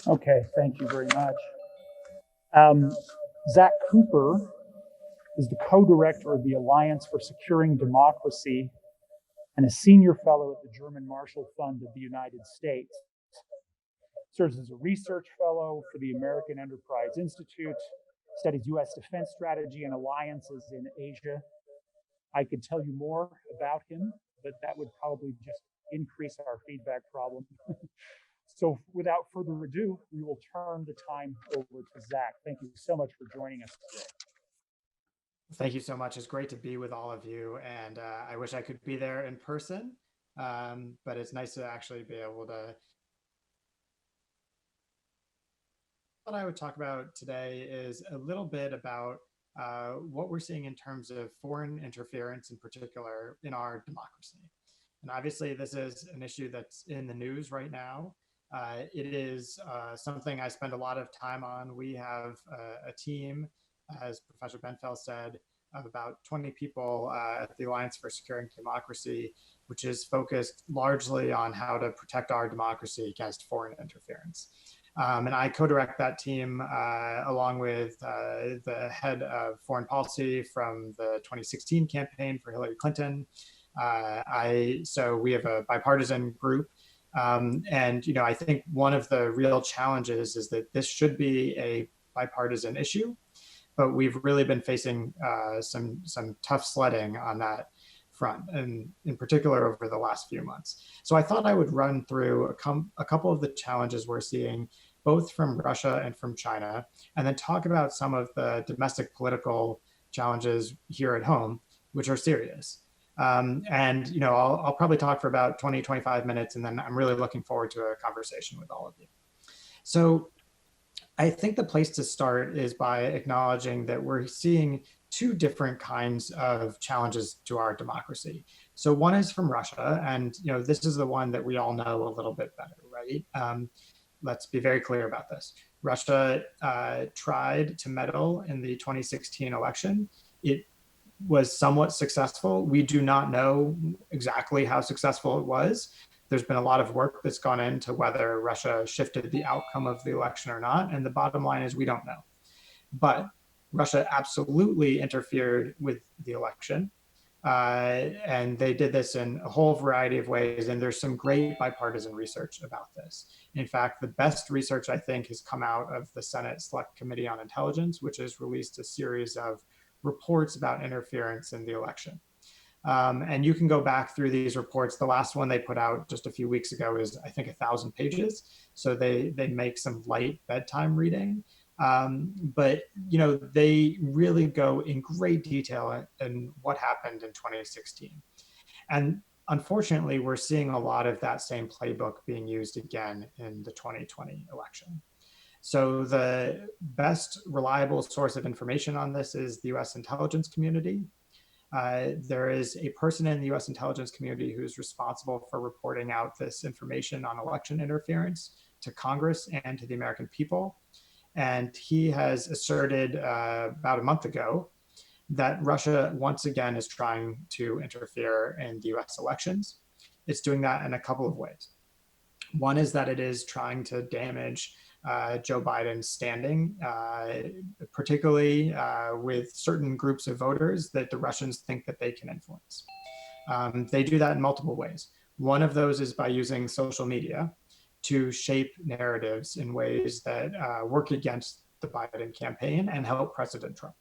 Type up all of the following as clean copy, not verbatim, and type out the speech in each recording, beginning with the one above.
Okay, thank you very much. Um, Zack Cooper is the co-director of the Alliance for Securing Democracy and a senior fellow at the German Marshall Fund of the United States. Serves as a research fellow for the American Enterprise Institute, studies US defense strategy and alliances in Asia. I could tell you more about him, but that would probably just increase our feedback problem. So without further ado, we will turn the time over to Zack. Thank you so much for joining us today. Thank you so much. It's great to be with all of you. And I wish I could be there in person, but it's nice to actually be able to. What I would talk about today is a little bit about what we're seeing in terms of foreign interference in particular in our democracy. And obviously this is an issue that's in the news right now. It is something I spend a lot of time on. We have a team, as Professor Benfeld said, of about 20 people at the Alliance for Securing Democracy, which is focused largely on how to protect our democracy against foreign interference. And I co-direct that team along with the head of foreign policy from the 2016 campaign for Hillary Clinton. So we have a bipartisan group. And I think one of the real challenges is that this should be a bipartisan issue, but we've really been facing some tough sledding on that front, and in particular over the last few months. So I thought I would run through a couple of the challenges we're seeing, both from Russia and from China, and then talk about some of the domestic political challenges here at home, which are serious. I'll probably talk for about 20, 25 minutes, and then I'm really looking forward to a conversation with all of you. So I think the place to start is by acknowledging that we're seeing two different kinds of challenges to our democracy. So one is from Russia, and this is the one that we all know a little bit better, right? Let's be very clear about this. Russia tried to meddle in the 2016 election. It was somewhat successful. We do not know exactly how successful it was. There's been a lot of work that's gone into whether Russia shifted the outcome of the election or not. And the bottom line is we don't know. But Russia absolutely interfered with the election. And they did this in a whole variety of ways. And there's some great bipartisan research about this. In fact, the best research, I think, has come out of the Senate Select Committee on Intelligence, which has released a series of reports about interference in the election. And you can go back through these reports. The last one they put out just a few weeks ago is, I think, 1,000 pages. So they make some light bedtime reading. But they really go in great detail in what happened in 2016. And unfortunately, we're seeing a lot of that same playbook being used again in the 2020 election. So the best reliable source of information on this is the US intelligence community. There is a person in the US intelligence community who's responsible for reporting out this information on election interference to Congress and to the American people. And he has asserted about a month ago that Russia once again is trying to interfere in the US elections. It's doing that in a couple of ways. One is that it is trying to damage Joe Biden's standing, particularly with certain groups of voters that the Russians think that they can influence. They do that in multiple ways. One of those is by using social media to shape narratives in ways that work against the Biden campaign and help President Trump.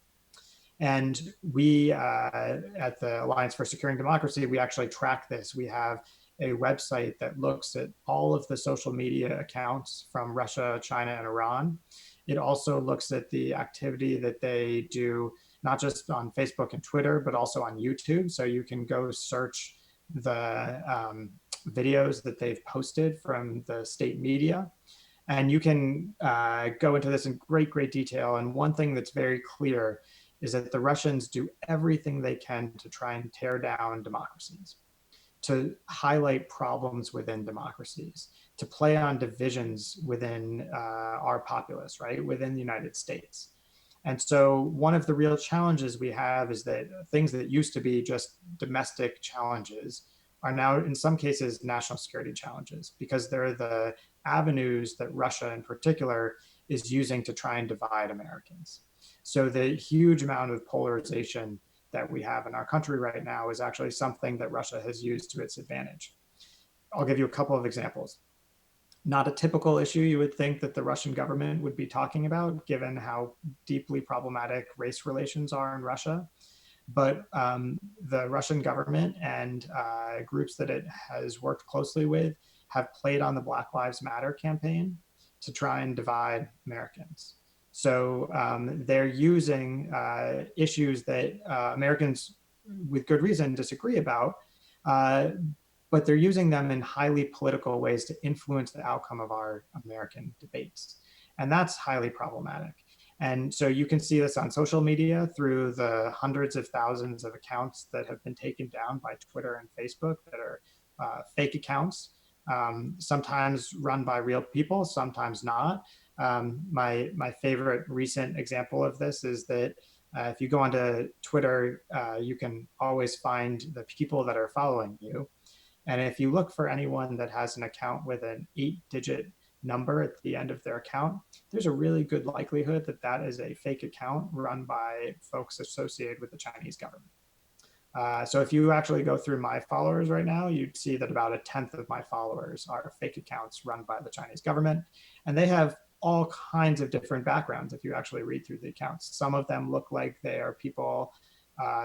And we at the Alliance for Securing Democracy, we actually track this. We have a website that looks at all of the social media accounts from Russia, China, and Iran. It also looks at the activity that they do, not just on Facebook and Twitter, but also on YouTube. So you can go search the videos that they've posted from the state media. And you can go into this in great detail. And one thing that's very clear is that the Russians do everything they can to try and tear down democracies, to highlight problems within democracies, to play on divisions within our populace, right, within the United States. And so one of the real challenges we have is that things that used to be just domestic challenges are now, in some cases, national security challenges, because they're the avenues that Russia in particular is using to try and divide Americans. So the huge amount of polarization that we have in our country right now is actually something that Russia has used to its advantage. I'll give you a couple of examples. Not a typical issue you would think that the Russian government would be talking about, given how deeply problematic race relations are in Russia. But the Russian government and groups that it has worked closely with have played on the Black Lives Matter campaign to try and divide Americans. So they're using issues that Americans with good reason disagree about, but they're using them in highly political ways to influence the outcome of our American debates. And that's highly problematic. And so you can see this on social media through the hundreds of thousands of accounts that have been taken down by Twitter and Facebook that are fake accounts, sometimes run by real people, sometimes not. My favorite recent example of this is that if you go onto Twitter, you can always find the people that are following you. And if you look for anyone that has an account with an 8-digit number at the end of their account, there's a really good likelihood that that is a fake account run by folks associated with the Chinese government. So if you actually go through my followers right now, you'd see that about 1/10 of my followers are fake accounts run by the Chinese government. And they have all kinds of different backgrounds if you actually read through the accounts. Some of them look like they are people,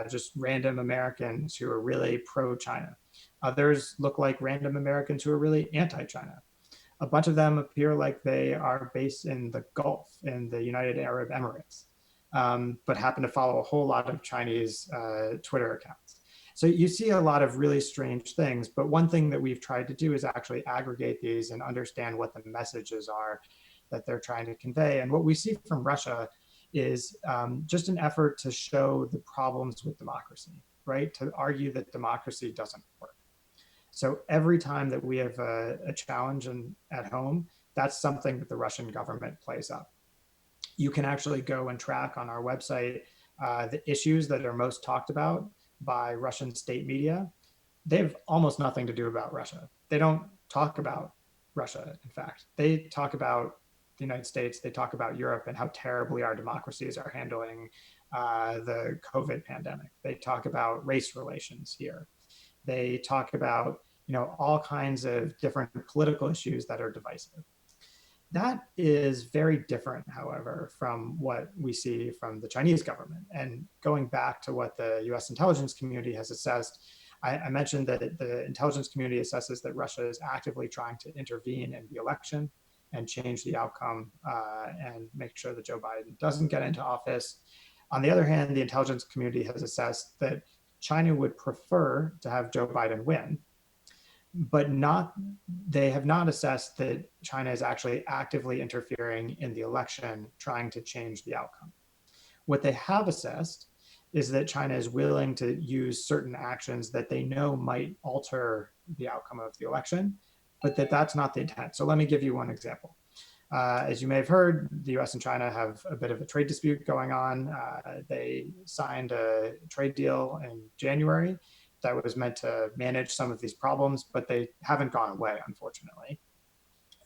just random Americans who are really pro-China. Others look like random Americans who are really anti-China. A bunch of them appear like they are based in the Gulf, in the United Arab Emirates, but happen to follow a whole lot of Chinese Twitter accounts. So you see a lot of really strange things, but one thing that we've tried to do is actually aggregate these and understand what the messages are that they're trying to convey. And what we see from Russia is just an effort to show the problems with democracy, right? To argue that democracy doesn't work. So every time that we have a challenge at home, that's something that the Russian government plays up. You can actually go and track on our website the issues that are most talked about by Russian state media. They have almost nothing to do about Russia. They don't talk about Russia, in fact. They talk about the United States, they talk about Europe and how terribly our democracies are handling the COVID pandemic. They talk about race relations here. They talk about all kinds of different political issues that are divisive. That is very different, however, from what we see from the Chinese government. And going back to what the US intelligence community has assessed, I mentioned that the intelligence community assesses that Russia is actively trying to intervene in the election and change the outcome and make sure that Joe Biden doesn't get into office. On the other hand, the intelligence community has assessed that China would prefer to have Joe Biden win, but they have not assessed that China is actually actively interfering in the election, trying to change the outcome. What they have assessed is that China is willing to use certain actions that they know might alter the outcome of the election, but that's not the intent. So let me give you one example. As you may have heard, the US and China have a bit of a trade dispute going on. They signed a trade deal in January that was meant to manage some of these problems, but they haven't gone away, unfortunately.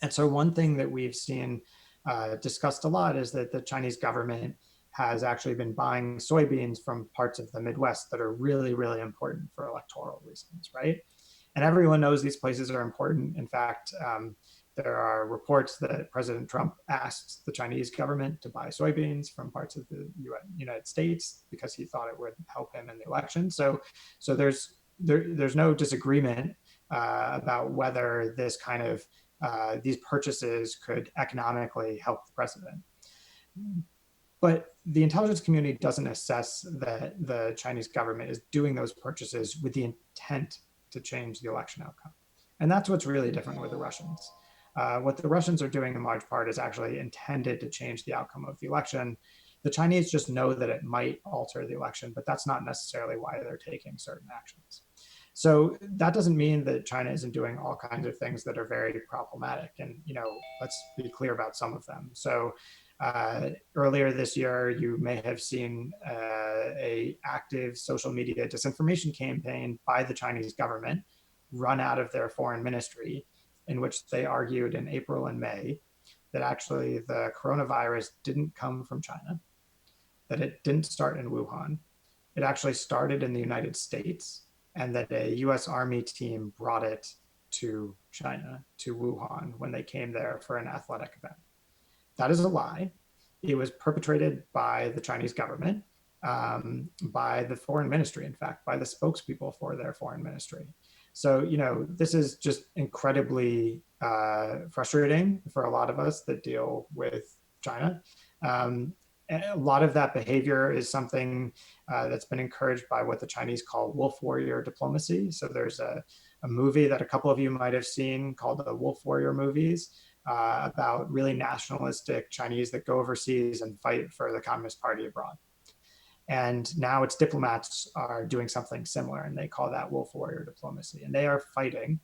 And so one thing that we've seen discussed a lot is that the Chinese government has actually been buying soybeans from parts of the Midwest that are really, really important for electoral reasons, right? And everyone knows these places are important. In fact, there are reports that President Trump asked the Chinese government to buy soybeans from parts of the United States because he thought it would help him in the election. So there's no disagreement about whether this kind of these purchases could economically help the president. But the intelligence community doesn't assess that the Chinese government is doing those purchases with the intent to change the election outcome. And that's what's really different with the Russians. What the Russians are doing in large part is actually intended to change the outcome of the election. The Chinese just know that it might alter the election, but that's not necessarily why they're taking certain actions. So that doesn't mean that China isn't doing all kinds of things that are very problematic. And let's be clear about some of them. So earlier this year, you may have seen a active social media disinformation campaign by the Chinese government run out of their foreign ministry in which they argued in April and May that actually the coronavirus didn't come from China, that it didn't start in Wuhan. It actually started in the United States, and that a US Army team brought it to China, to Wuhan, when they came there for an athletic event. That is a lie. It was perpetrated by the Chinese government, by the foreign ministry, in fact, by the spokespeople for their foreign ministry. So, this is just incredibly frustrating for a lot of us that deal with China. A lot of that behavior is something that's been encouraged by what the Chinese call wolf warrior diplomacy. So there's a movie that a couple of you might have seen called the Wolf Warrior movies, about really nationalistic Chinese that go overseas and fight for the Communist Party abroad. And now its diplomats are doing something similar, and they call that wolf warrior diplomacy. And they are fighting,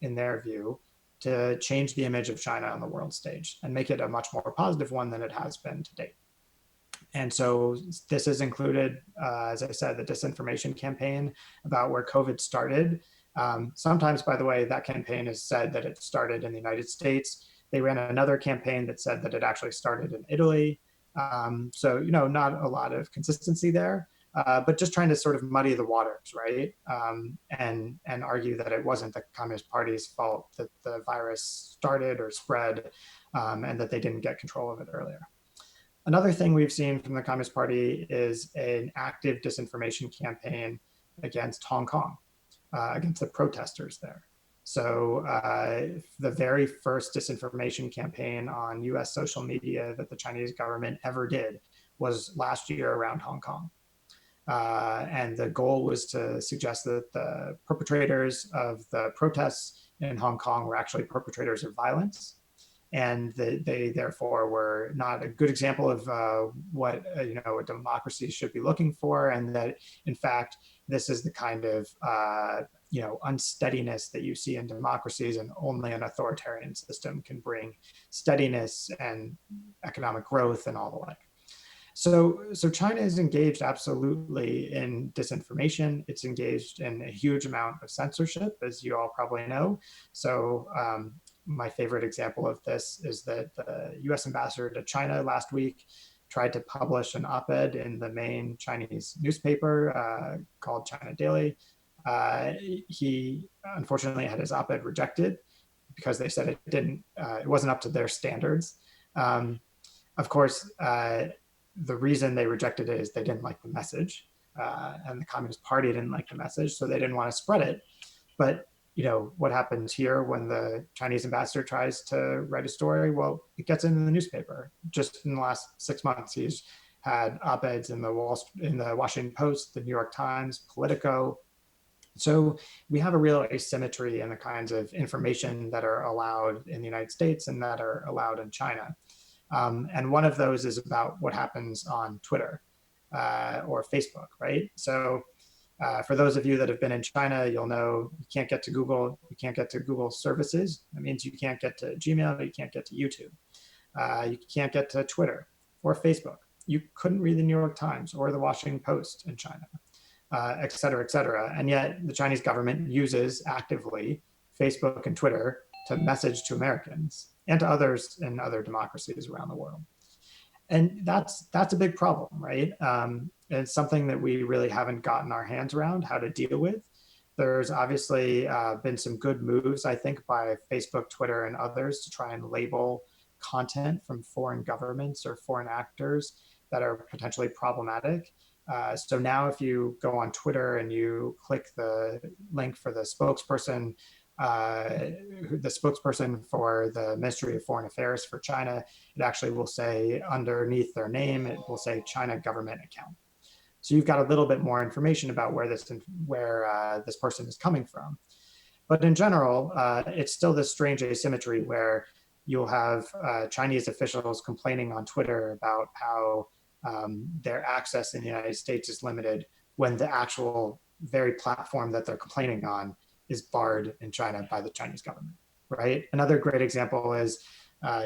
in their view, to change the image of China on the world stage and make it a much more positive one than it has been to date. And so this has included, as I said, the Disinformation Campaign about where COVID started. Sometimes, by the way, that campaign has said that it started in the United States. They ran another campaign that said that it actually started in Italy. So, not a lot of consistency there, but just trying to sort of muddy the waters, right? And argue that it wasn't the Communist Party's fault that the virus started or spread, and that they didn't get control of it earlier. Another thing we've seen from the Communist Party is an active disinformation campaign against Hong Kong, against the protesters there. So the very first disinformation campaign on US social media that the Chinese government ever did was last year around Hong Kong. And the goal was to suggest that the perpetrators of the protests in Hong Kong were actually perpetrators of violence, and they therefore were not a good example of what a democracy should be looking for, and that in fact this is the kind of unsteadiness that you see in democracies, and only an authoritarian system can bring steadiness and economic growth and all the like. So China is engaged absolutely in disinformation. It's engaged in a huge amount of censorship, as you all probably know. So my favorite example of this is that the US ambassador to China last week tried to publish an op-ed in the main Chinese newspaper called China Daily. He unfortunately had his op-ed rejected because they said it wasn't up to their standards. Of course, the reason they rejected it is they didn't like the message, and the Communist Party didn't like the message, so they didn't want to spread it. But what happens here when the Chinese ambassador tries to write a story? Well, it gets in the newspaper. Just in the last 6 months, he's had op-eds in the Washington Post, the New York Times, Politico. So we have a real asymmetry in the kinds of information that are allowed in the United States and that are allowed in China. And one of those is about what happens on Twitter or Facebook, right? So for those of you that have been in China, you'll know you can't get to Google. You can't get to Google services. That means you can't get to Gmail. You can't get to YouTube. You can't get to Twitter or Facebook. You couldn't read the New York Times or the Washington Post in China, et cetera, et cetera. And yet the Chinese government uses actively Facebook and Twitter to message to Americans and to others in other democracies around the world. And that's a big problem, right? It's something that we really haven't gotten our hands around how to deal with. There's obviously been some good moves, I think, by Facebook, Twitter, and others to try and label content from foreign governments or foreign actors that are potentially problematic. So now if you go on Twitter and you click the link for the spokesperson for the Ministry of Foreign Affairs for China, it actually will say underneath their name, it will say China government account. So you've got a little bit more information about where this person is coming from. But in general, it's still this strange asymmetry where you'll have Chinese officials complaining on Twitter about how their access in the United States is limited when the actual very platform that they're complaining on is barred in China by the Chinese government, right? Another great example is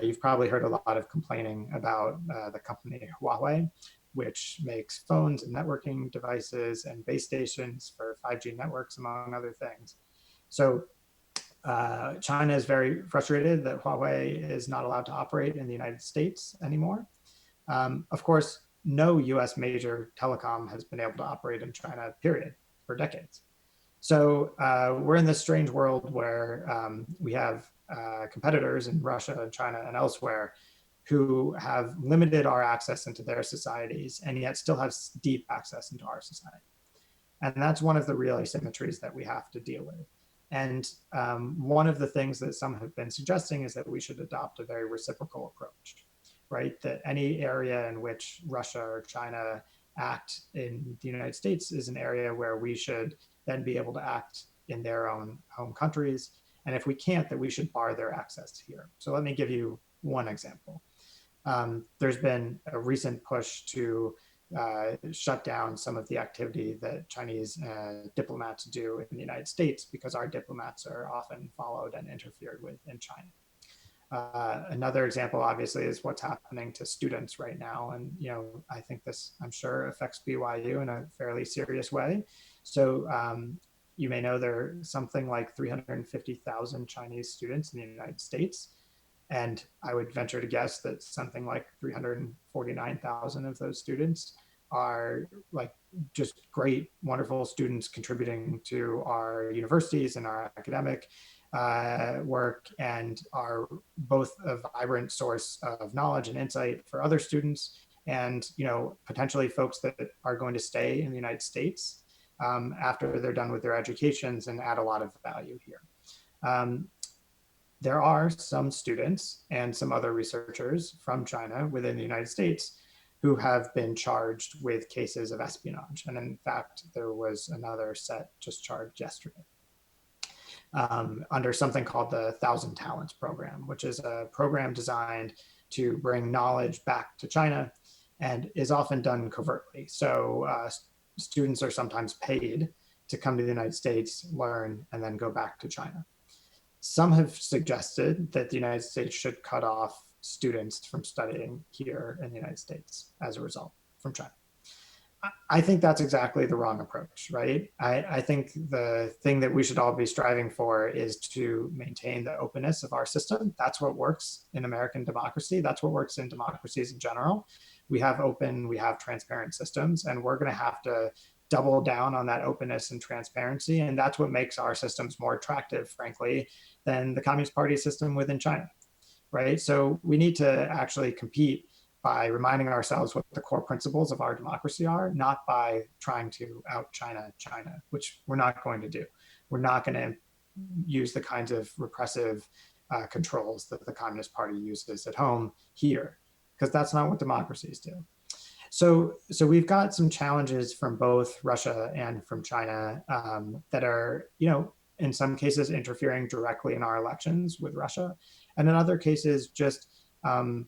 you've probably heard a lot of complaining about the company Huawei, which makes phones and networking devices and base stations for 5G networks, among other things. So China is very frustrated that Huawei is not allowed to operate in the United States anymore. Of course, no US major telecom has been able to operate in China, period, for decades. So we're in this strange world where we have competitors in Russia and China and elsewhere who have limited our access into their societies and yet still have deep access into our society. And that's one of the real asymmetries that we have to deal with. And one of the things that some have been suggesting is that we should adopt a very reciprocal approach, right? That any area in which Russia or China act in the United States is an area where we should then be able to act in their own home countries. And if we can't, that we should bar their access here. So let me give you one example. There's been a recent push to shut down some of the activity that Chinese diplomats do in the United States because our diplomats are often followed and interfered with in China. Another example, obviously, is what's happening to students right now. And, you know, I think this, I'm sure, affects BYU in a fairly serious way. So you may know there are something like 350,000 Chinese students in the United States. And I would venture to guess that something like 349,000 of those students are like just great, wonderful students contributing to our universities and our academic work, and are both a vibrant source of knowledge and insight for other students, and, you know, potentially folks that are going to stay in the United States after they're done with their educations and add a lot of value here. There are some students and some other researchers from China within the United States who have been charged with cases of espionage. And in fact, there was another set just charged yesterday under something called the 1,000 Talents Program, which is a program designed to bring knowledge back to China and is often done covertly. So students are sometimes paid to come to the United States, learn, and then go back to China. Some have suggested that the United States should cut off students from studying here in the United States as a result from China. I think that's exactly the wrong approach, right? I think the thing that we should all be striving for is to maintain the openness of our system. That's what works in American democracy. That's what works in democracies in general. We have open, we have transparent systems, and we're going to have to double down on that openness and transparency. And that's what makes our systems more attractive, frankly, than the Communist Party system within China, right? So we need to actually compete by reminding ourselves what the core principles of our democracy are, not by trying to out-China China, which we're not going to do. We're not going to use the kinds of repressive controls that the Communist Party uses at home here, because that's not what democracies do. So we've got some challenges from both Russia and from China that are, you know, in some cases interfering directly in our elections with Russia, and in other cases just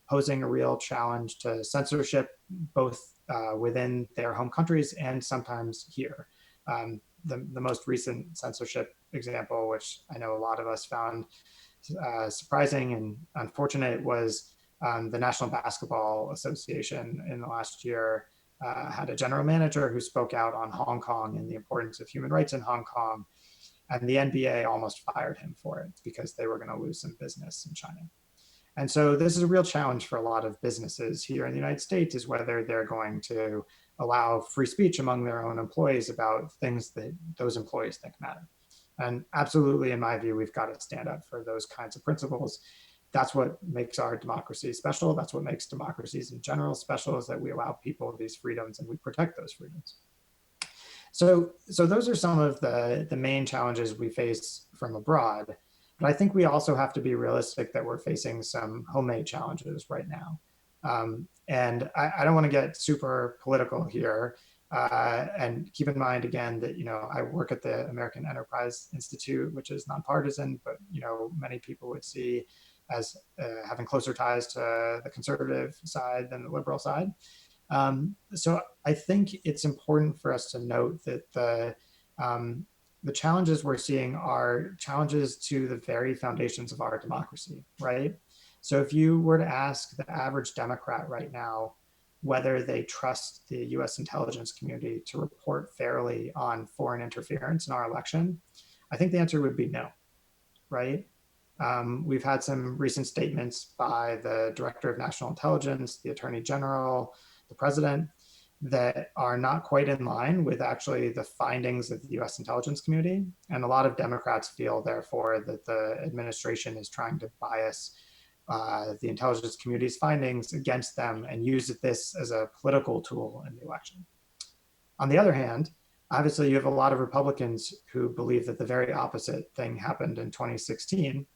posing a real challenge to censorship, both within their home countries and sometimes here. The most recent censorship example, which I know a lot of us found surprising and unfortunate, was the National Basketball Association in the last year had a general manager who spoke out on Hong Kong and the importance of human rights in Hong Kong. And the NBA almost fired him for it because they were going to lose some business in China. And so this is a real challenge for a lot of businesses here in the United States, is whether they're going to allow free speech among their own employees about things that those employees think matter. And absolutely, in my view, we've got to stand up for those kinds of principles. That's what makes our democracy special. That's what makes democracies in general special, is that we allow people these freedoms and we protect those freedoms. So those are some of the main challenges we face from abroad. But I think we also have to be realistic that we're facing some homemade challenges right now. And I don't want to get super political here. And keep in mind, again, that, you know, I work at the American Enterprise Institute, which is nonpartisan, but, you know, many people would see as having closer ties to the conservative side than the liberal side. So I think it's important for us to note that the challenges we're seeing are challenges to the very foundations of our democracy, right? So if you were to ask the average Democrat right now whether they trust the US intelligence community to report fairly on foreign interference in our election, I think the answer would be no. right? We've had some recent statements by the Director of National Intelligence, the Attorney General, the President, that are not quite in line with actually the findings of the US intelligence community. And a lot of Democrats feel, therefore, that the administration is trying to bias the intelligence community's findings against them and use this as a political tool in the election. On the other hand, obviously you have a lot of Republicans who believe that the very opposite thing happened in 2016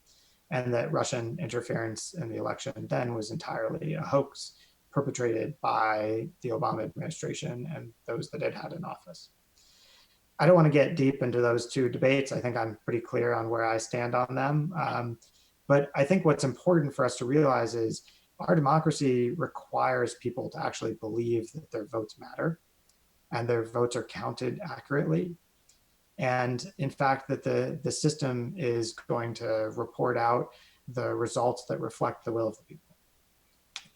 and that Russian interference in the election then was entirely a hoax perpetrated by the Obama administration and those that it had in office. I don't want to get deep into those two debates. I think I'm pretty clear on where I stand on them. But I think what's important for us to realize is our democracy requires people to actually believe that their votes matter and their votes are counted accurately. And in fact, that the system is going to report out the results that reflect the will of the people.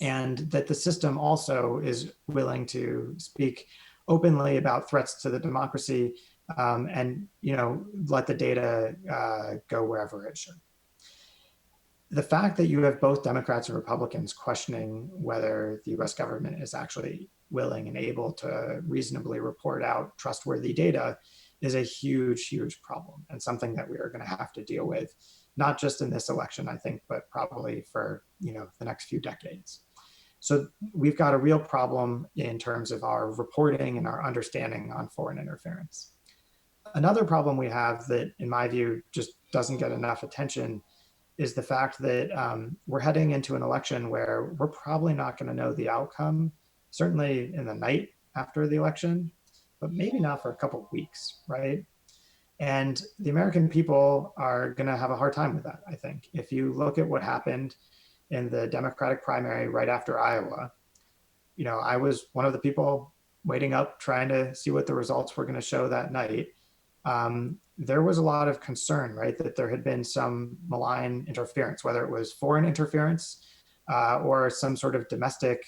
And that the system also is willing to speak openly about threats to the democracy and let the data go wherever it should. The fact that you have both Democrats and Republicans questioning whether the US government is actually willing and able to reasonably report out trustworthy data is a huge, huge problem and something that we are going to have to deal with, not just in this election, I think, but probably for the next few decades. So we've got a real problem in terms of our reporting and our understanding on foreign interference. Another problem we have that, in my view, just doesn't get enough attention is the fact that we're heading into an election where we're probably not going to know the outcome, certainly in the night after the election, but maybe not for a couple of weeks, right? And the American people are going to have a hard time with that, I think. If you look at what happened in the Democratic primary right after Iowa, I was one of the people waiting up, trying to see what the results were going to show that night. There was a lot of concern, right, that there had been some malign interference, whether it was foreign interference or some sort of domestic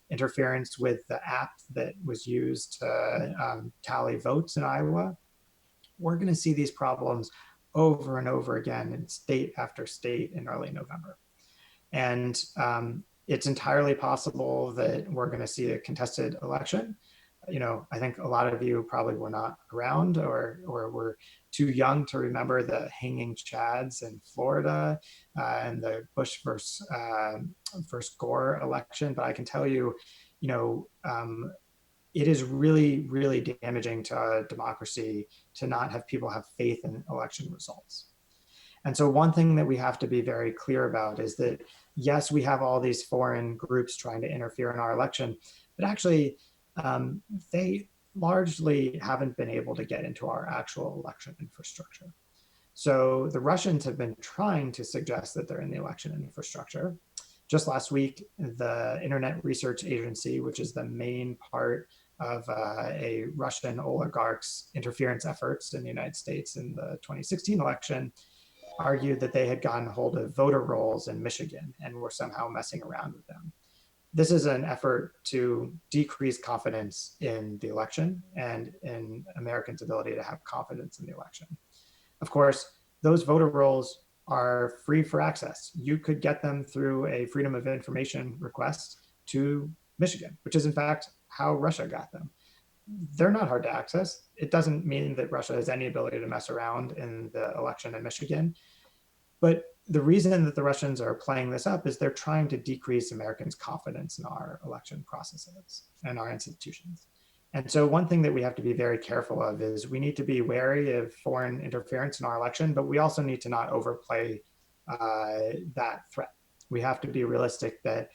interference with the app that was used to tally votes in Iowa. We're going to see these problems over and over again in state after state in early November. And it's entirely possible that we're going to see a contested election. I think a lot of you probably were not around or were too young to remember the hanging chads in Florida and the Bush versus Gore election. But I can tell you, it is really, really damaging to our democracy to not have people have faith in election results. And so one thing that we have to be very clear about is that, yes, we have all these foreign groups trying to interfere in our election, but actually, they largely haven't been able to get into our actual election infrastructure. So the Russians have been trying to suggest that they're in the election infrastructure. Just last week, the Internet Research Agency, which is the main part of a Russian oligarch's interference efforts in the United States in the 2016 election, argued that they had gotten hold of voter rolls in Michigan and were somehow messing around with them. This is an effort to decrease confidence in the election and in Americans' ability to have confidence in the election. Of course, those voter rolls are free for access. You could get them through a Freedom of Information request to Michigan, which is in fact how Russia got them. They're not hard to access. It doesn't mean that Russia has any ability to mess around in the election in Michigan. But the reason that the Russians are playing this up is they're trying to decrease Americans' confidence in our election processes and our institutions. And so one thing that we have to be very careful of is we need to be wary of foreign interference in our election, but we also need to not overplay that threat. We have to be realistic that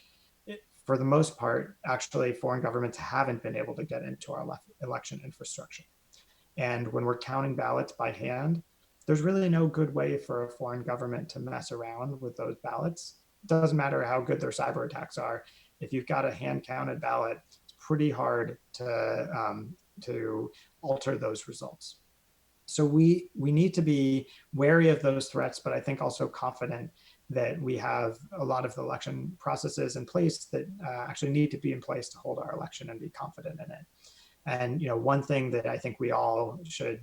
for the most part, actually foreign governments haven't been able to get into our election infrastructure. And when we're counting ballots by hand, there's really no good way for a foreign government to mess around with those ballots. It doesn't matter how good their cyber attacks are. If you've got a hand counted ballot, it's pretty hard to alter those results. So we need to be wary of those threats, but I think also confident that we have a lot of the election processes in place that actually need to be in place to hold our election and be confident in it. And one thing that I think we all should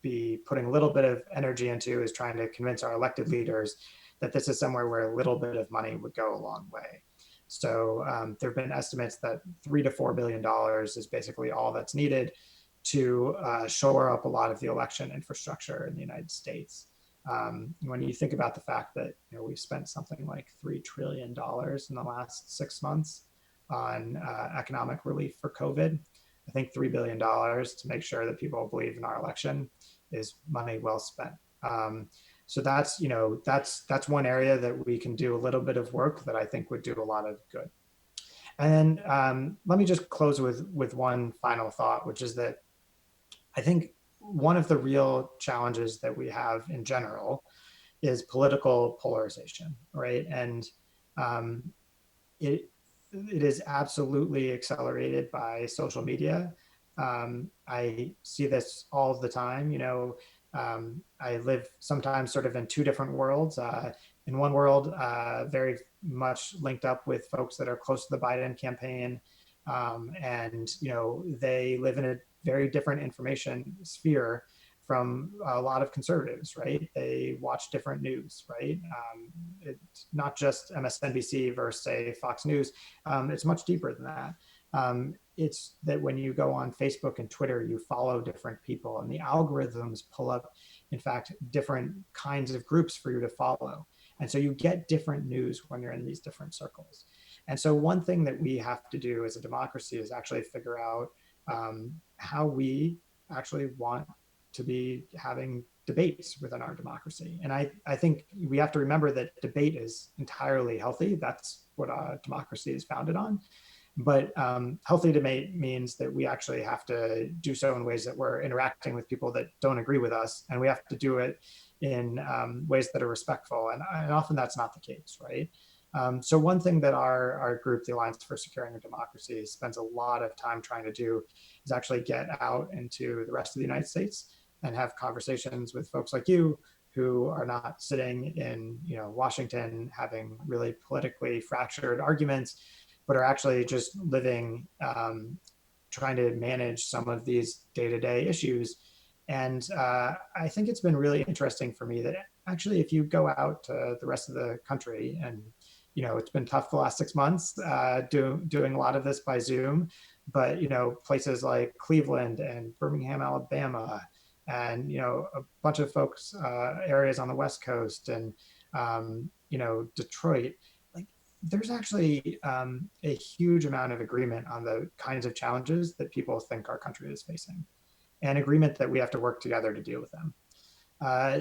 be putting a little bit of energy into is trying to convince our elected leaders that this is somewhere where a little bit of money would go a long way. So there have been estimates that $3 to $4 billion is basically all that's needed to shore up a lot of the election infrastructure in the United States. When you think about the fact that we've spent something like $3 trillion in the last 6 months on economic relief for COVID, I think $3 billion to make sure that people believe in our election is money well spent. So that's one area that we can do a little bit of work that I think would do a lot of good. And then let me just close with one final thought, which is that I think one of the real challenges that we have in general is political polarization, right? And it is absolutely accelerated by social media. I see this all the time. I live sometimes sort of in two different worlds. In one world, very much linked up with folks that are close to the Biden campaign. And they live in a very different information sphere from a lot of conservatives, right? They watch different news, right? It's not just MSNBC versus, say, Fox News. It's much deeper than that. It's that when you go on Facebook and Twitter, you follow different people, and the algorithms pull up, in fact, different kinds of groups for you to follow. And so you get different news when you're in these different circles. And so one thing that we have to do as a democracy is actually figure out how we actually want to be having debates within our democracy. And I think we have to remember that debate is entirely healthy. That's what democracy is founded on. But healthy debate means that we actually have to do so in ways that we're interacting with people that don't agree with us. And we have to do it in ways that are respectful. And often that's not the case, right? So one thing that our group, the Alliance for Securing a Democracy, spends a lot of time trying to do is actually get out into the rest of the United States and have conversations with folks like you who are not sitting in Washington having really politically fractured arguments, but are actually just living, trying to manage some of these day-to-day issues. And I think it's been really interesting for me that actually if you go out to the rest of the country, and it's been tough the last 6 months doing a lot of this by Zoom, but places like Cleveland and Birmingham, Alabama, and a bunch of folks, areas on the West Coast, and Detroit, like there's actually a huge amount of agreement on the kinds of challenges that people think our country is facing, and agreement that we have to work together to deal with them.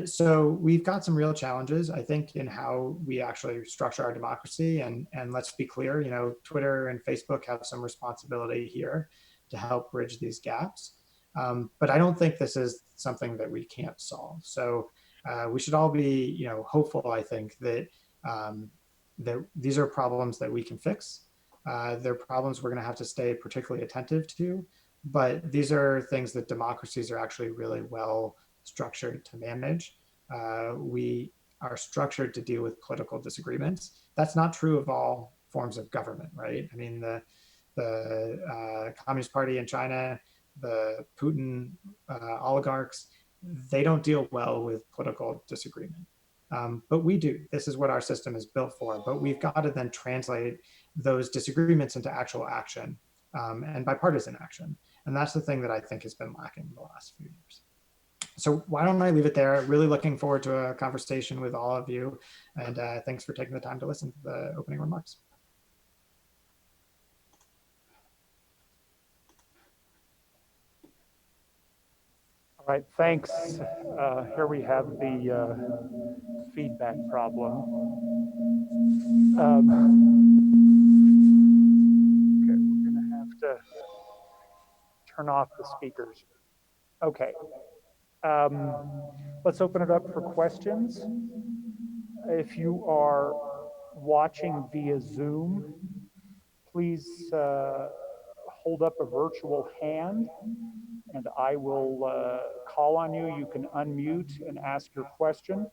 So we've got some real challenges, I think, in how we actually structure our democracy. And let's be clear, Twitter and Facebook have some responsibility here to help bridge these gaps. But I don't think this is something that we can't solve. So we should all be, hopeful, I think, that that these are problems that we can fix. They're problems we're going to have to stay particularly attentive to. But these are things that democracies are actually really well structured to manage. We are structured to deal with political disagreements. That's not true of all forms of government, right? I mean, the Communist Party in China, the Putin oligarchs, they don't deal well with political disagreement. But we do. This is what our system is built for. But we've got to then translate those disagreements into actual action and bipartisan action. And that's the thing that I think has been lacking in the last few years. So why don't I leave it there? Really looking forward to a conversation with all of you. And thanks for taking the time to listen to the opening remarks. All right, thanks. Here we have the feedback problem. Okay, we're going to have to turn off the speakers. Okay. Let's open it up for questions. If you are watching via Zoom, please hold up a virtual hand and I will call on you. You can unmute and ask your question.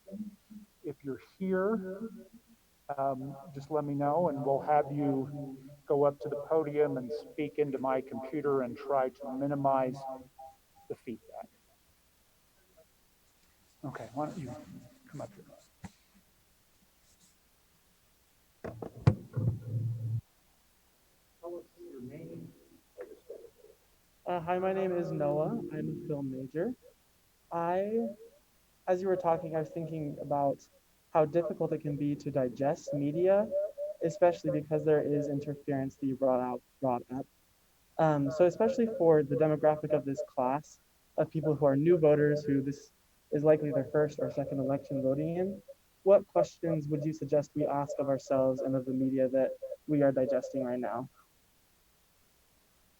If you're here, just let me know and we'll have you go up to the podium and speak into my computer and try to minimize the feedback. Okay, why don't you come up here? Tell us your name. Hi, my name is Noah. I'm a film major. I, as you were talking, I was thinking about how difficult it can be to digest media, especially because there is interference that you brought up. So especially for the demographic of this class of people who are new voters, who this is likely their first or second election voting in, what questions would you suggest we ask of ourselves and of the media that we are digesting right now?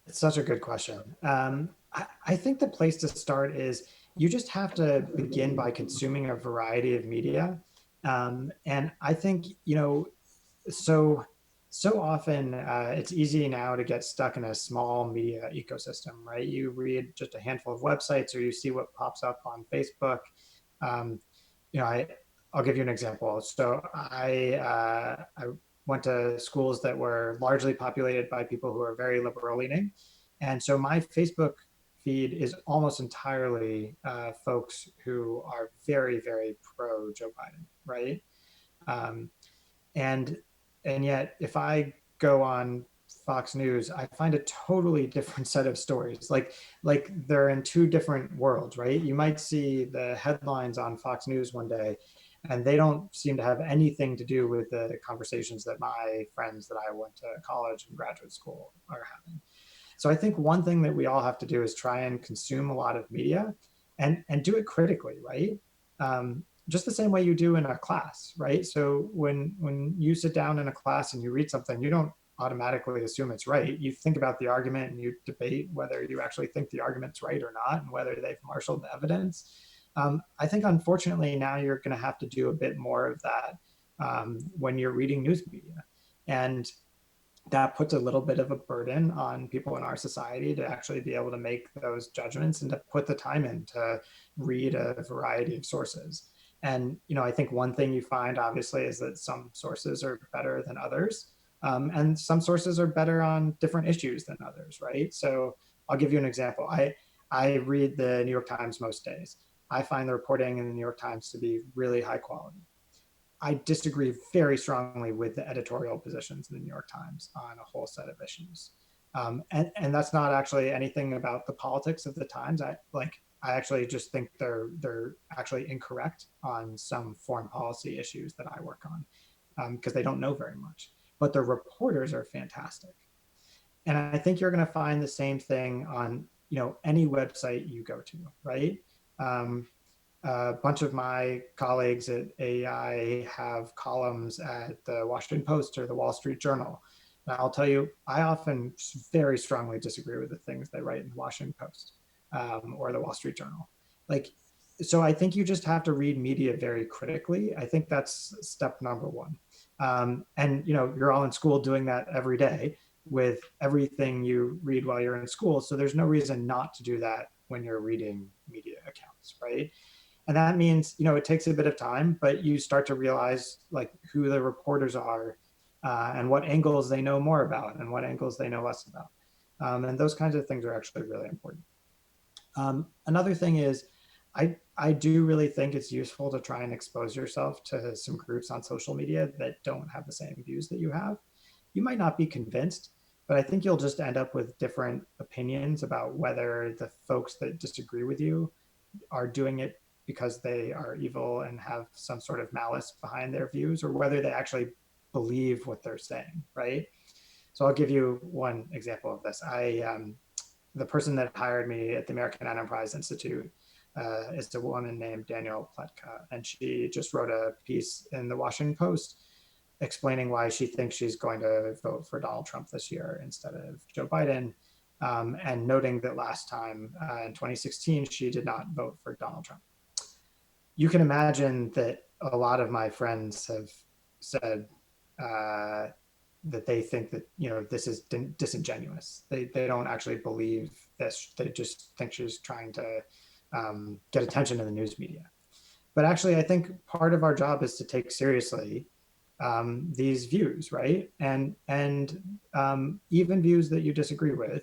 It's such a good question. I think the place to start is you just have to begin by consuming a variety of media. And I think, so so often it's easy now to get stuck in a small media ecosystem, right? You read just a handful of websites or you see what pops up on Facebook. Um, you know, I I'll give you an example. So I went to schools that were largely populated by people who are very liberal leaning, and so my Facebook feed is almost entirely folks who are very pro Joe Biden, right? Um, and and yet if I go on Fox News, I find a totally different set of stories. Like they're in two different worlds, right? You might see the headlines on Fox News one day and they don't seem to have anything to do with the conversations that my friends that I went to college and graduate school are having. So I think one thing that we all have to do is try and consume a lot of media and do it critically, right? Just the same way you do in a class, right? So when you sit down in a class and you read something, you don't automatically assume it's right. You think about the argument and you debate whether you actually think the argument's right or not and whether they've marshaled the evidence. I think unfortunately now you're going to have to do a bit more of that when you're reading news media. And that puts a little bit of a burden on people in our society to actually be able to make those judgments and to put the time in to read a variety of sources. And I think one thing you find obviously is that some sources are better than others, and some sources are better on different issues than others, right? So I'll give you an example. I read the New York Times most days. I find the reporting in the New York Times to be really high quality. I disagree very strongly with the editorial positions in the New York Times on a whole set of issues. And that's not actually anything about the politics of the Times. I actually just think they're actually incorrect on some foreign policy issues that I work on because they don't know very much. But the reporters are fantastic. And I think you're going to find the same thing on any website you go to, right? Um, a bunch of my colleagues at AI have columns at the Washington Post or the Wall Street Journal. And I'll tell you, I often very strongly disagree with the things they write in the Washington Post or the Wall Street Journal. Like, so I think you just have to read media very critically. I think that's step number one. And you're all in school doing that every day with everything you read while you're in school. So there's no reason not to do that when you're reading media accounts, right? And that means it takes a bit of time, but you start to realize like who the reporters are and what angles they know more about and what angles they know less about. And those kinds of things are actually really important. Another thing is I do really think it's useful to try and expose yourself to some groups on social media that don't have the same views that you have. You might not be convinced, but I think you'll just end up with different opinions about whether the folks that disagree with you are doing it because they are evil and have some sort of malice behind their views, or whether they actually believe what they're saying, right? So I'll give you one example of this. The person that hired me at the American Enterprise Institute is a woman named Danielle Pletka, and she just wrote a piece in the Washington Post explaining why she thinks she's going to vote for Donald Trump this year instead of Joe Biden, and noting that last time in 2016, she did not vote for Donald Trump. You can imagine that a lot of my friends have said that they think that this is disingenuous. They don't actually believe this. They just think she's trying to get attention in the news media. But actually, I think part of our job is to take seriously these views, right? And even views that you disagree with,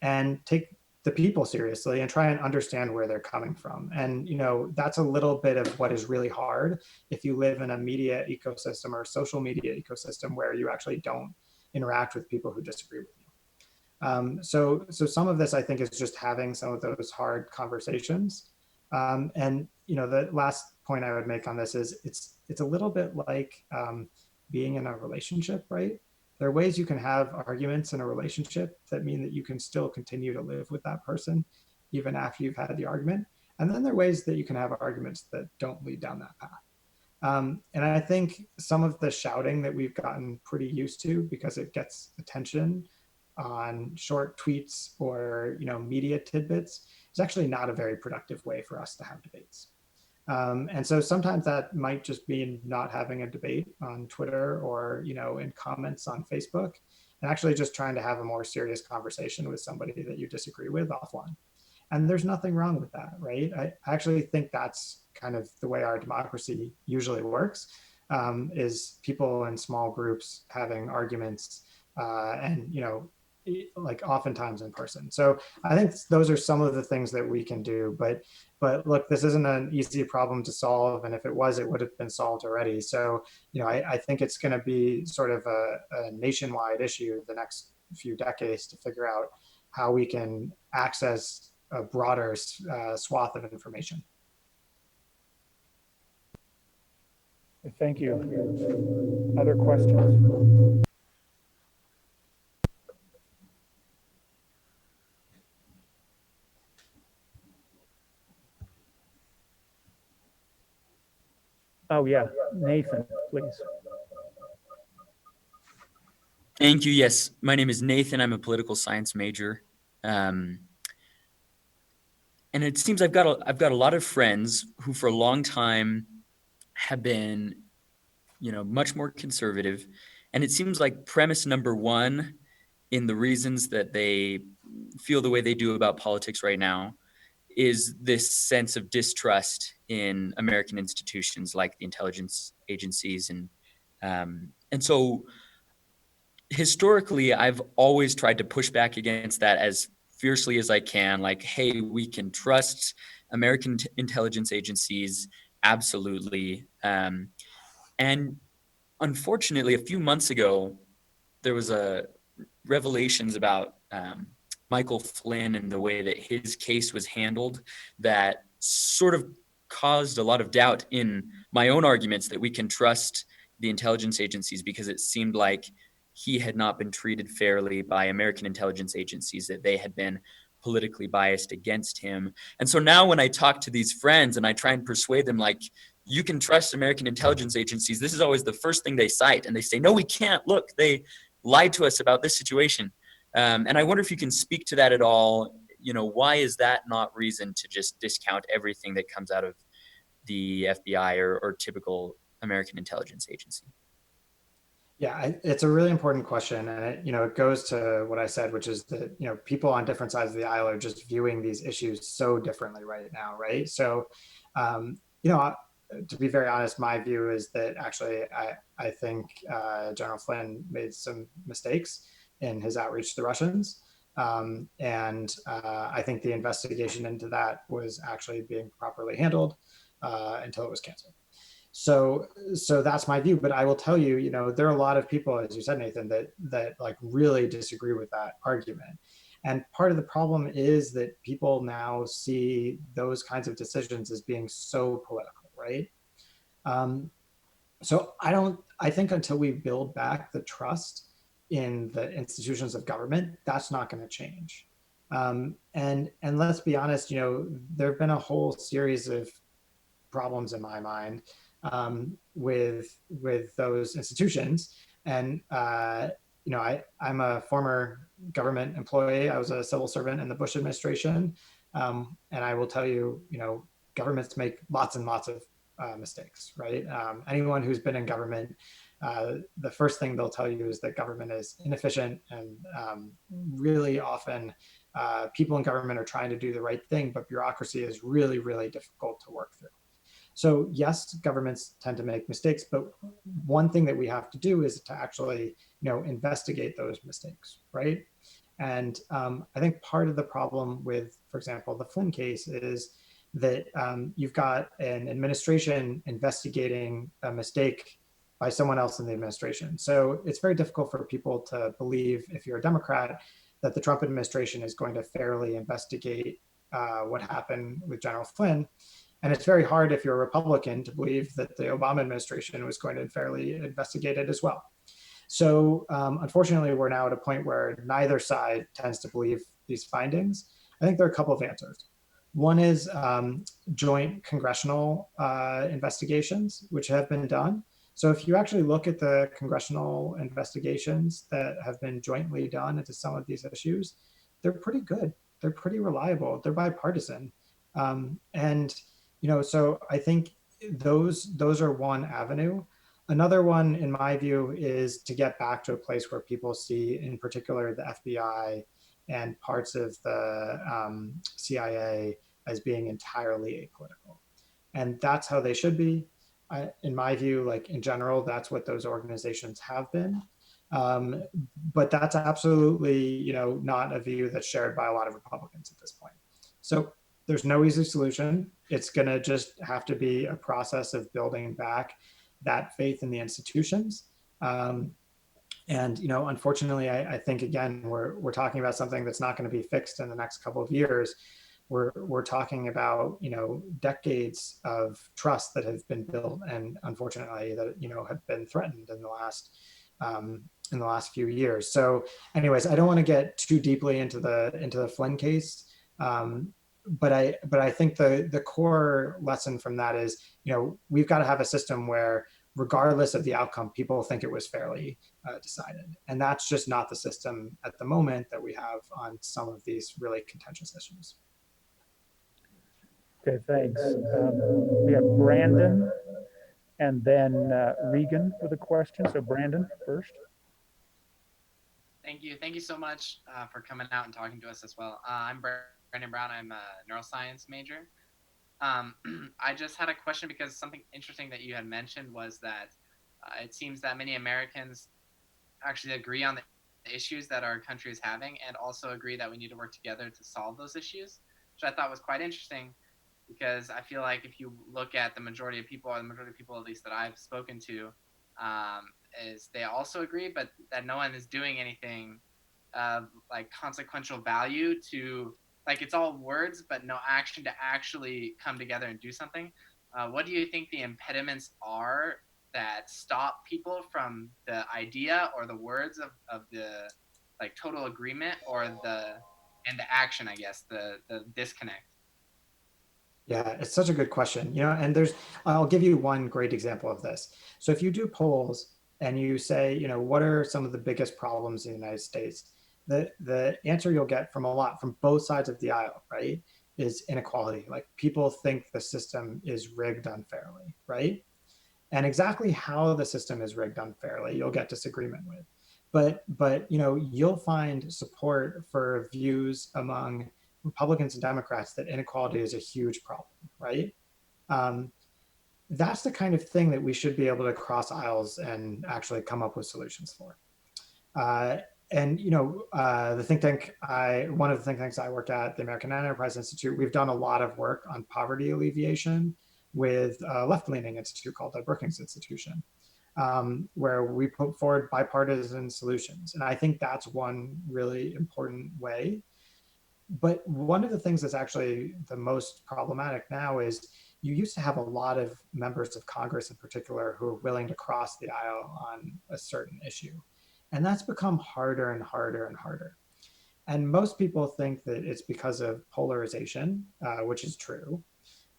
and take the people seriously and try and understand where they're coming from. And that's a little bit of what is really hard if you live in a media ecosystem or a social media ecosystem where you actually don't interact with people who disagree with you. So some of this, I think, is just having some of those hard conversations. And the last point I would make on this is it's a little bit like being in a relationship, right? There are ways you can have arguments in a relationship that mean that you can still continue to live with that person even after you've had the argument. And then there are ways that you can have arguments that don't lead down that path. And I think some of the shouting that we've gotten pretty used to because it gets attention on short tweets or media tidbits is actually not a very productive way for us to have debates. And so sometimes that might just mean not having a debate on Twitter or in comments on Facebook, and actually just trying to have a more serious conversation with somebody that you disagree with offline. And there's nothing wrong with that, right? I actually think that's kind of the way our democracy usually works, is people in small groups having arguments and like oftentimes in person. So I think those are some of the things that we can do. But look, this isn't an easy problem to solve, and if it was, it would have been solved already. So I think it's going to be sort of a nationwide issue the next few decades to figure out how we can access a broader swath of information. Thank you. Other questions? Oh yeah, Nathan, please. Thank you. Yes, my name is Nathan. I'm a political science major, and it seems I've got a lot of friends who, for a long time, have been, much more conservative, and it seems like premise number one in the reasons that they feel the way they do about politics right now is this sense of distrust in American institutions like the intelligence agencies, and so historically, I've always tried to push back against that as fiercely as I can. Like, hey, we can trust American intelligence agencies, absolutely. And unfortunately, a few months ago, there was a revelations about Michael Flynn and the way that his case was handled that sort of caused a lot of doubt in my own arguments that we can trust the intelligence agencies, because it seemed like he had not been treated fairly by American intelligence agencies, that they had been politically biased against him. And so now when I talk to these friends and I try and persuade them, like, you can trust American intelligence agencies, this is always the first thing they cite. And they say, no, we can't. Look, they lied to us about this situation. And I wonder if you can speak to that at all. Why is that not reason to just discount everything that comes out of the FBI or typical American intelligence agency? Yeah, it's a really important question, and it goes to what I said, which is that people on different sides of the aisle are just viewing these issues so differently right now, right? So, to be very honest, my view is that actually I think General Flynn made some mistakes in his outreach to the Russians, and I think the investigation into that was actually being properly handled until it was canceled. So that's my view. But I will tell you, there are a lot of people, as you said, Nathan, that like really disagree with that argument. And part of the problem is that people now see those kinds of decisions as being so political, right? So I think until we build back the trust in the institutions of government, that's not going to change. And let's be honest, there have been a whole series of problems in my mind with those institutions. And I'm a former government employee. I was a civil servant in the Bush administration, and I will tell you, governments make lots and lots of mistakes, right? Anyone who's been in government, the first thing they'll tell you is that government is inefficient, and really often people in government are trying to do the right thing, but bureaucracy is really, really difficult to work through. So yes, governments tend to make mistakes, but one thing that we have to do is to actually, investigate those mistakes, right? And I think part of the problem with, for example, the Flynn case is that you've got an administration investigating a mistake by someone else in the administration. So it's very difficult for people to believe, if you're a Democrat, that the Trump administration is going to fairly investigate what happened with General Flynn. And it's very hard if you're a Republican to believe that the Obama administration was going to fairly investigate it as well. So unfortunately, we're now at a point where neither side tends to believe these findings. I think there are a couple of answers. One is joint congressional investigations, which have been done. So if you actually look at the congressional investigations that have been jointly done into some of these issues, they're pretty good. They're pretty reliable. They're bipartisan. And so I think those are one avenue. Another one, in my view, is to get back to a place where people see, in particular, the FBI and parts of the CIA as being entirely apolitical. And that's how they should be. In my view, like in general, that's what those organizations have been. But that's absolutely, not a view that's shared by a lot of Republicans at this point. So there's no easy solution. It's going to just have to be a process of building back that faith in the institutions. And unfortunately, I think again we're talking about something that's not going to be fixed in the next couple of years. We're talking about decades of trust that have been built, and unfortunately that have been threatened in the last few years. So, anyways, I don't want to get too deeply into the Flynn case. But I think the core lesson from that is, we've got to have a system where, regardless of the outcome, people think it was fairly decided. And that's just not the system at the moment that we have on some of these really contentious issues. Okay, thanks. We have Brandon and then Regan for the question. So Brandon first. Thank you. Thank you so much for coming out and talking to us as well. I'm Brandon Brown. I'm a neuroscience major. I just had a question because something interesting that you had mentioned was that it seems that many Americans actually agree on the issues that our country is having, and also agree that we need to work together to solve those issues, which I thought was quite interesting, because I feel like if you look at the majority of people, or the majority of people at least that I've spoken to, is they also agree, but that no one is doing anything of like consequential value to, like, it's all words, but no action to actually come together and do something. What do you think the impediments are that stop people from the idea or the words of the like total agreement, or the action, I guess, the disconnect? Yeah, it's such a good question. And I'll give you one great example of this. So if you do polls and you say, what are some of the biggest problems in the United States? The answer you'll get from both sides of the aisle, right, is inequality. Like, people think the system is rigged unfairly, right? And exactly how the system is rigged unfairly, you'll get disagreement with. But you'll find support for views among Republicans and Democrats that inequality is a huge problem, right? That's the kind of thing that we should be able to cross aisles and actually come up with solutions for. The think tank, one of the think tanks I work at, the American Enterprise Institute, we've done a lot of work on poverty alleviation with a left-leaning institute called the Brookings Institution, where we put forward bipartisan solutions. And I think that's one really important way. But one of the things that's actually the most problematic now is you used to have a lot of members of Congress in particular who are willing to cross the aisle on a certain issue. And that's become harder and harder and harder. And most people think that it's because of polarization, which is true,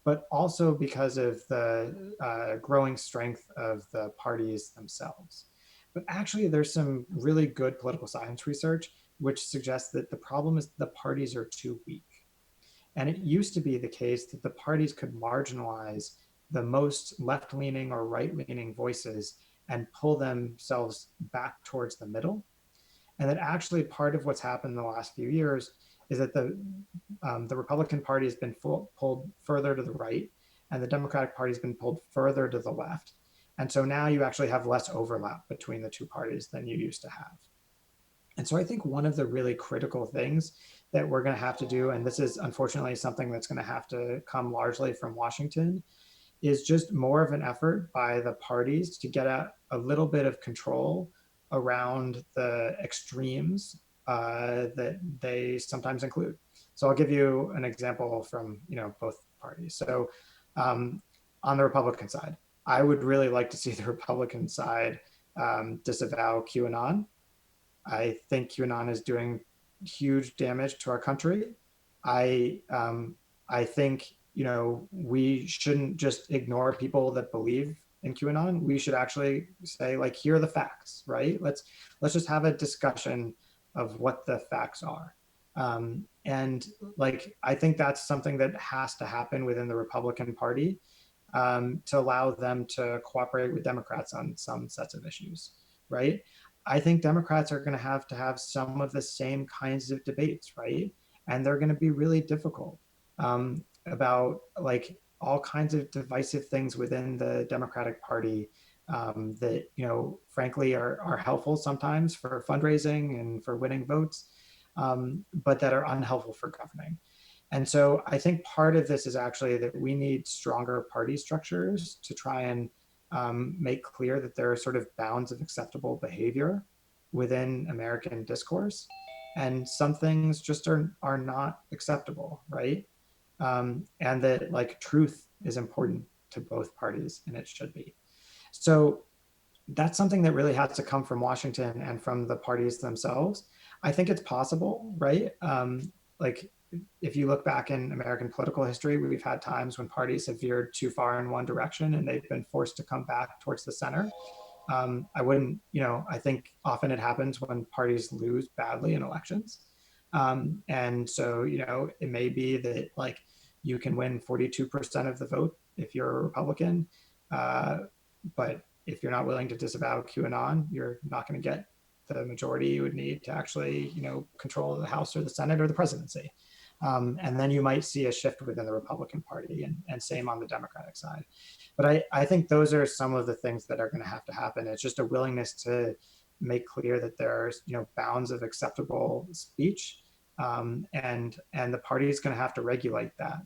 but also because of the growing strength of the parties themselves. But actually, there's some really good political science research which suggests that the problem is the parties are too weak. And it used to be the case that the parties could marginalize the most left-leaning or right-leaning voices and pull themselves back towards the middle. And that actually part of what's happened in the last few years is that the Republican Party has been pulled further to the right, and the Democratic Party has been pulled further to the left. And so now you actually have less overlap between the two parties than you used to have. And so I think one of the really critical things that we're going to have to do, and this is unfortunately something that's going to have to come largely from Washington, is just more of an effort by the parties to get a little bit of control around the extremes that they sometimes include. So I'll give you an example from both parties. So on the Republican side, I would really like to see the Republican side disavow QAnon. I think QAnon is doing huge damage to our country. I think we shouldn't just ignore people that believe in QAnon. We should actually say, like, here are the facts, right? Let's just have a discussion of what the facts are. And like, I think that's something that has to happen within the Republican Party to allow them to cooperate with Democrats on some sets of issues, right? I think Democrats are going to have some of the same kinds of debates, right? And they're going to be really difficult about like all kinds of divisive things within the Democratic Party that frankly are helpful sometimes for fundraising and for winning votes, but that are unhelpful for governing. And so I think part of this is actually that we need stronger party structures to try and make clear that there are sort of bounds of acceptable behavior within American discourse. And some things just are not acceptable, right? And that like truth is important to both parties, and it should be. So that's something that really has to come from Washington and from the parties themselves. I think it's possible, right? Like if you look back in American political history, we've had times when parties have veered too far in one direction and they've been forced to come back towards the center. I wouldn't, I think often it happens when parties lose badly in elections. And so, it may be that like you can win 42% of the vote if you're a Republican, but if you're not willing to disavow QAnon, you're not going to get the majority you would need to actually, control the House or the Senate or the presidency. And then you might see a shift within the Republican Party, and same on the Democratic side. But I think those are some of the things that are going to happen. It's just a willingness to make clear that there's bounds of acceptable speech, and the party is going to have to regulate that.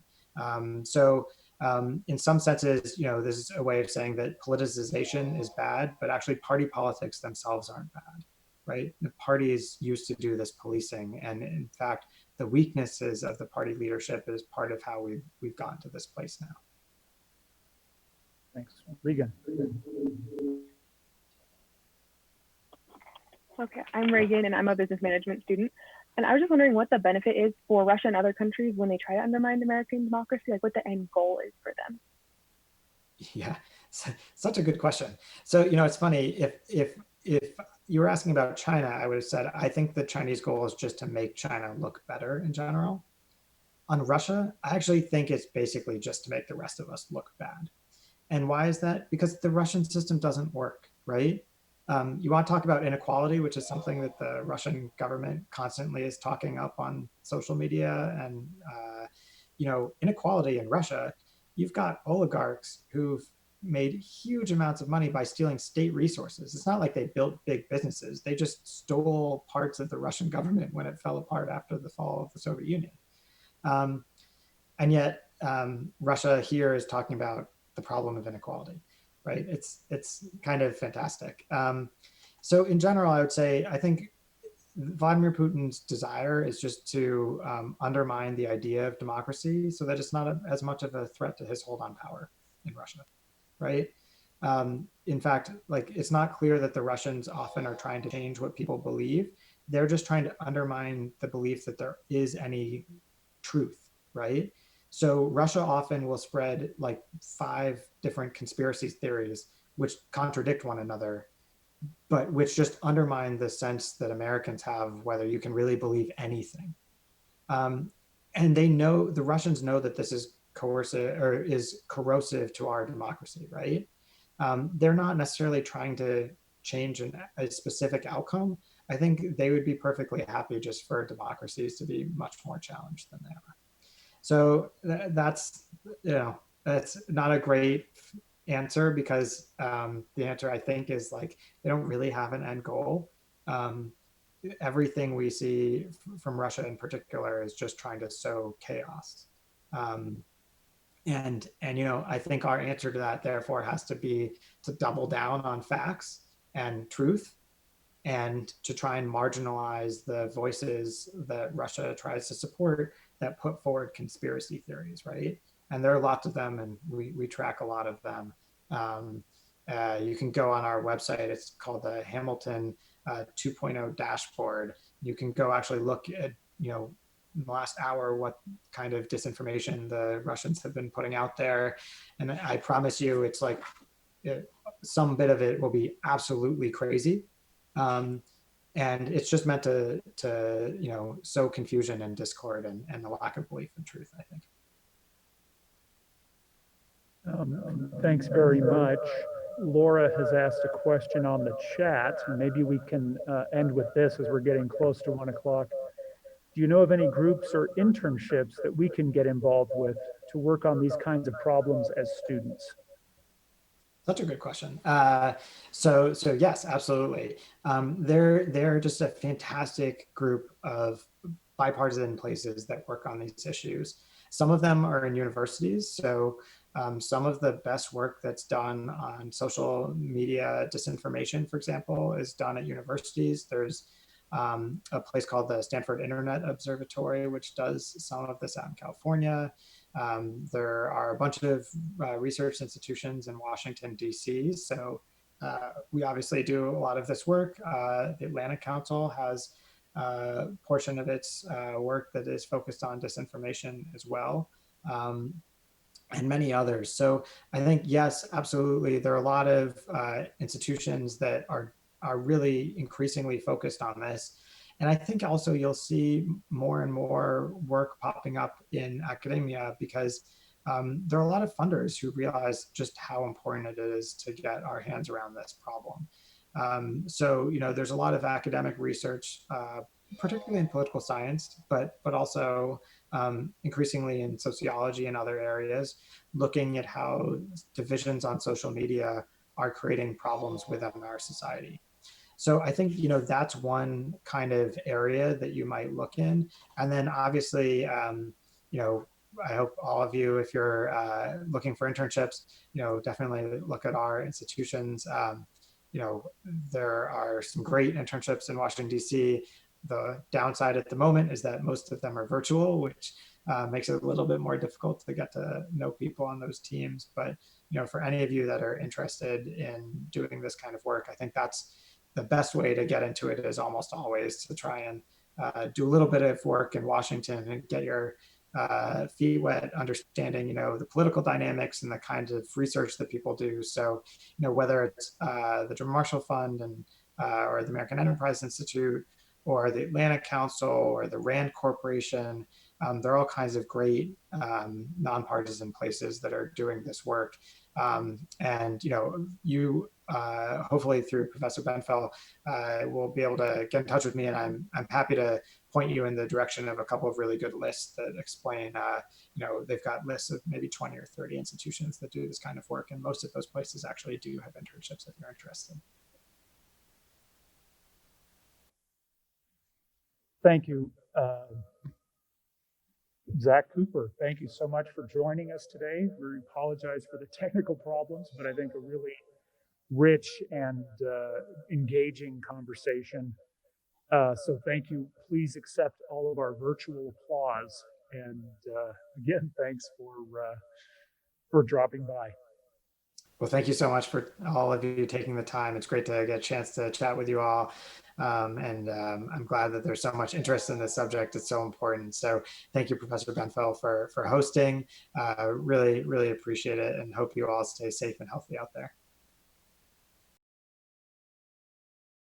In some senses, this is a way of saying that politicization is bad, but actually party politics themselves aren't bad, right? The parties used to do this policing, and in fact, the weaknesses of the party leadership is part of how we've gotten to this place now. Thanks. Regan. Okay, I'm Reagan, and I'm a business management student. And I was just wondering what the benefit is for Russia and other countries when they try to undermine American democracy, like what the end goal is for them. Yeah, such a good question. So, it's funny, if you were asking about China, I would have said, I think the Chinese goal is just to make China look better in general. On Russia, I actually think it's basically just to make the rest of us look bad. And why is that? Because the Russian system doesn't work, right? You want to talk about inequality, which is something that the Russian government constantly is talking up on social media. And, inequality in Russia, you've got oligarchs who've made huge amounts of money by stealing state resources. It's not like they built big businesses. They just stole parts of the Russian government when it fell apart after the fall of the Soviet Union. And yet Russia here is talking about the problem of inequality, right? It's kind of fantastic. So in general, I would say, I think Vladimir Putin's desire is just to undermine the idea of democracy so that it's not as much of a threat to his hold on power in Russia, right? In fact, like, it's not clear that the Russians often are trying to change what people believe. They're just trying to undermine the belief that there is any truth, right? So Russia often will spread like 5 different conspiracy theories which contradict one another, but which just undermine the sense that Americans have whether you can really believe anything. And the Russians know that this is coercive or is corrosive to our democracy, right? They're not necessarily trying to change a specific outcome. I think they would be perfectly happy just for democracies to be much more challenged than they are. So that's not a great answer, because the answer, I think, is like they don't really have an end goal. everything we see from Russia in particular is just trying to sow chaos. And I think our answer to that, therefore, has to be to double down on facts and truth, and to try and marginalize the voices that Russia tries to support that put forward conspiracy theories, right? And there are lots of them, and we track a lot of them. You can go on our website. It's called the Hamilton 2.0 dashboard. You can go actually look at, in the last hour, what kind of disinformation the Russians have been putting out there. And I promise you, it's like some bit of it will be absolutely crazy. And it's just meant to sow confusion and discord and a lack of belief in truth, I think. Thanks very much. Laura has asked a question on the chat. Maybe we can end with this as we're getting close to 1 o'clock. Do you know of any groups or internships that we can get involved with to work on these kinds of problems as students? Such a good question. So yes, absolutely. They're just a fantastic group of bipartisan places that work on these issues. Some of them are in universities. So some of the best work that's done on social media disinformation, for example, is done at universities. There's a place called the Stanford Internet Observatory, which does some of this out in California. There are a bunch of research institutions in Washington, D.C. So we obviously do a lot of this work. The Atlantic Council has a portion of its work that is focused on disinformation as well, and many others. So I think, yes, absolutely. There are a lot of institutions that are really increasingly focused on this. And I think also you'll see more and more work popping up in academia, because there are a lot of funders who realize just how important it is to get our hands around this problem. So there's a lot of academic research, particularly in political science, but also increasingly in sociology and other areas, looking at how divisions on social media are creating problems within our society. So I think, that's one kind of area that you might look in. And then obviously, I hope all of you, if you're looking for internships, definitely look at our institutions. There are some great internships in Washington, D.C. The downside at the moment is that most of them are virtual, which makes it a little bit more difficult to get to know people on those teams. But, for any of you that are interested in doing this kind of work, I think that's the best way to get into it, is almost always to try and do a little bit of work in Washington and get your feet wet, understanding, the political dynamics and the kinds of research that people do. So, whether it's the German Marshall Fund and or the American Enterprise Institute, or the Atlantic Council, or the RAND Corporation, there are all kinds of great nonpartisan places that are doing this work. And you hopefully through Professor Benfell will be able to get in touch with me, and I'm happy to point you in the direction of a couple of really good lists that explain. They've got lists of maybe 20 or 30 institutions that do this kind of work, and most of those places actually do have internships if you're interested. Thank you. Zack Cooper, thank you so much for joining us today. We apologize for the technical problems, but I think a really rich and engaging conversation. So thank you. Please accept all of our virtual applause. And again, thanks for dropping by. Well, thank you so much for all of you taking the time. It's great to get a chance to chat with you all. And I'm glad that there's so much interest in this subject. It's so important. So thank you, Professor Benfell, for hosting. Really, really appreciate it, and hope you all stay safe and healthy out there.